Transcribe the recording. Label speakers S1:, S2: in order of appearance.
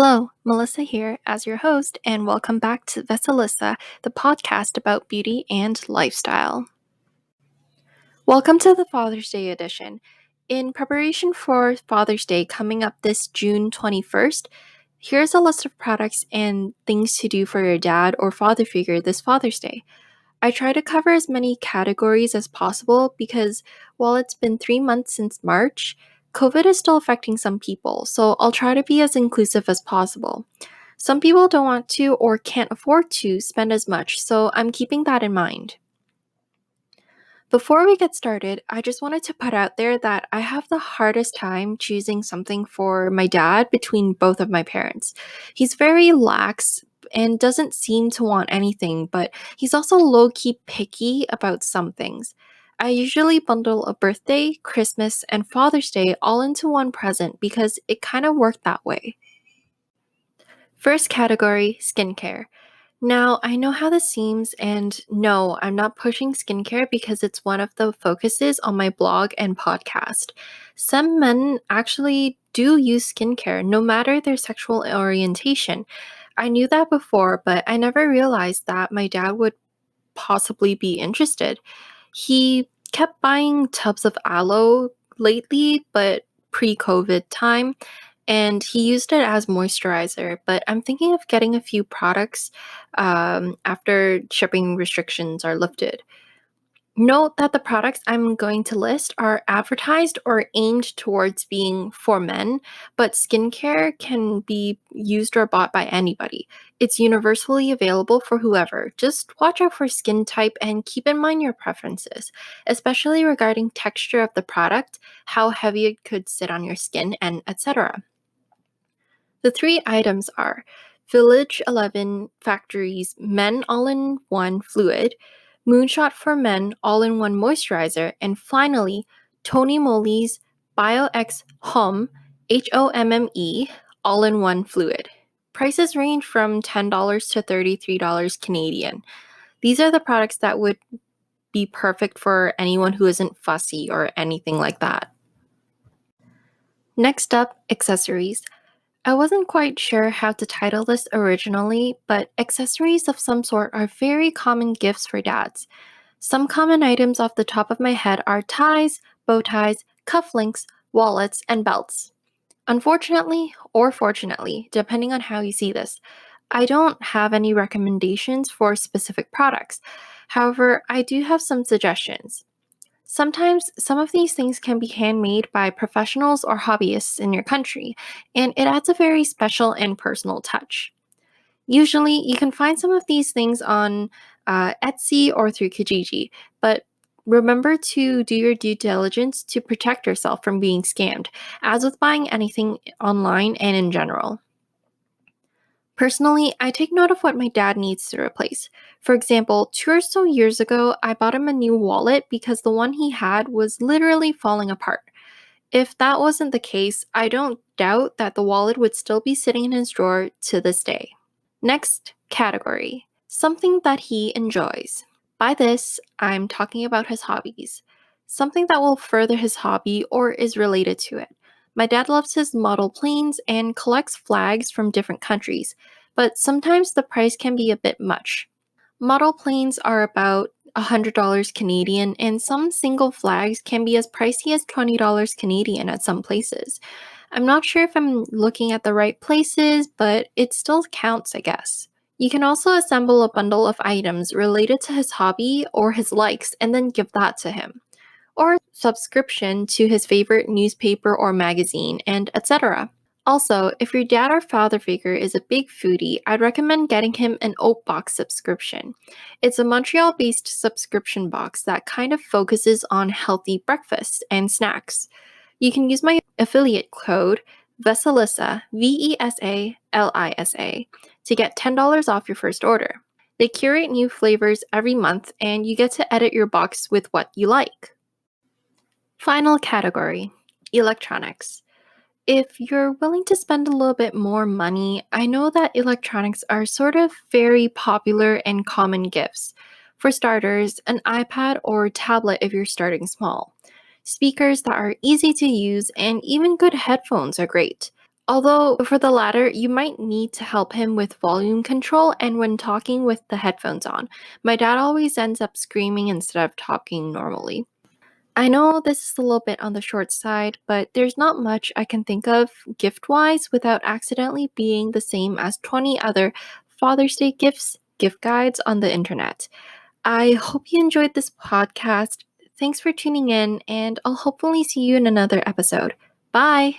S1: Hello, Melissa here as your host, and welcome back to Vesalissa, the podcast about beauty and lifestyle. Welcome to the Father's Day edition. In preparation for Father's Day coming up this June 21st, here's a list of products and things to do for your dad or father figure this Father's Day. I try to cover as many categories as possible because while it's been 3 months since March, COVID is still affecting some people, so I'll try to be as inclusive as possible. Some people don't want to or can't afford to spend as much, so I'm keeping that in mind. Before we get started, I just wanted to put out there that I have the hardest time choosing something for my dad between both of my parents. He's very lax and doesn't seem to want anything, but he's also low key picky about some things. I usually bundle a birthday, Christmas, and Father's Day all into one present because it kind of worked that way. First category, skincare. Now, I know how this seems, and no, I'm not pushing skincare because it's one of the focuses on my blog and podcast. Some men actually do use skincare, no matter their sexual orientation. I knew that before, but I never realized that my dad would possibly be interested. He kept buying tubs of aloe lately, but pre COVID time, and he used it as moisturizer. But I'm thinking of getting a few products after shipping restrictions are lifted. Note that the products I'm going to list are advertised or aimed towards being for men, but skincare can be used or bought by anybody. It's universally available for whoever. Just watch out for skin type and keep in mind your preferences, especially regarding texture of the product, how heavy it could sit on your skin, and etc. The three items are Village 11 Factory's Men All-in-One Fluid, Moonshot for Men All-in-One Moisturizer, and finally, Tony Moly's BioX Homme HOMME All-in-One Fluid. Prices range from $10 to $33 Canadian. These are the products that would be perfect for anyone who isn't fussy or anything like that. Next up, accessories. I wasn't quite sure how to title this originally, but accessories of some sort are very common gifts for dads. Some common items off the top of my head are ties, bow ties, cufflinks, wallets, and belts. Unfortunately, or fortunately, depending on how you see this, I don't have any recommendations for specific products. However, I do have some suggestions. Sometimes some of these things can be handmade by professionals or hobbyists in your country, and it adds a very special and personal touch. Usually, you can find some of these things on Etsy or through Kijiji, but remember to do your due diligence to protect yourself from being scammed, as with buying anything online and in general. Personally, I take note of what my dad needs to replace. For example, 2 or so years ago, I bought him a new wallet because the one he had was literally falling apart. If that wasn't the case, I don't doubt that the wallet would still be sitting in his drawer to this day. Next category, something that he enjoys. By this, I'm talking about his hobbies. Something that will further his hobby or is related to it. My dad loves his model planes and collects flags from different countries, but sometimes the price can be a bit much. Model planes are about $100 Canadian, and some single flags can be as pricey as $20 Canadian at some places. I'm not sure if I'm looking at the right places, but it still counts, I guess. You can also assemble a bundle of items related to his hobby or his likes and then give that to him, or subscription to his favorite newspaper or magazine, and etc. Also, if your dad or father figure is a big foodie, I'd recommend getting him an Oatbox subscription. It's a Montreal based subscription box that kind of focuses on healthy breakfasts and snacks. You can use my affiliate code VESALISSA, VESALISA, to get $10 off your first order. They curate new flavors every month, and you get to edit your box with what you like. Final category, electronics. If you're willing to spend a little bit more money, I know that electronics are sort of very popular and common gifts. For starters, an iPad or tablet if you're starting small. Speakers that are easy to use and even good headphones are great. Although for the latter, you might need to help him with volume control and when talking with the headphones on. My dad always ends up screaming instead of talking normally. I know this is a little bit on the short side, but there's not much I can think of gift wise without accidentally being the same as 20 other Father's Day gift guides on the internet. I hope you enjoyed this podcast. Thanks for tuning in, and I'll hopefully see you in another episode. Bye!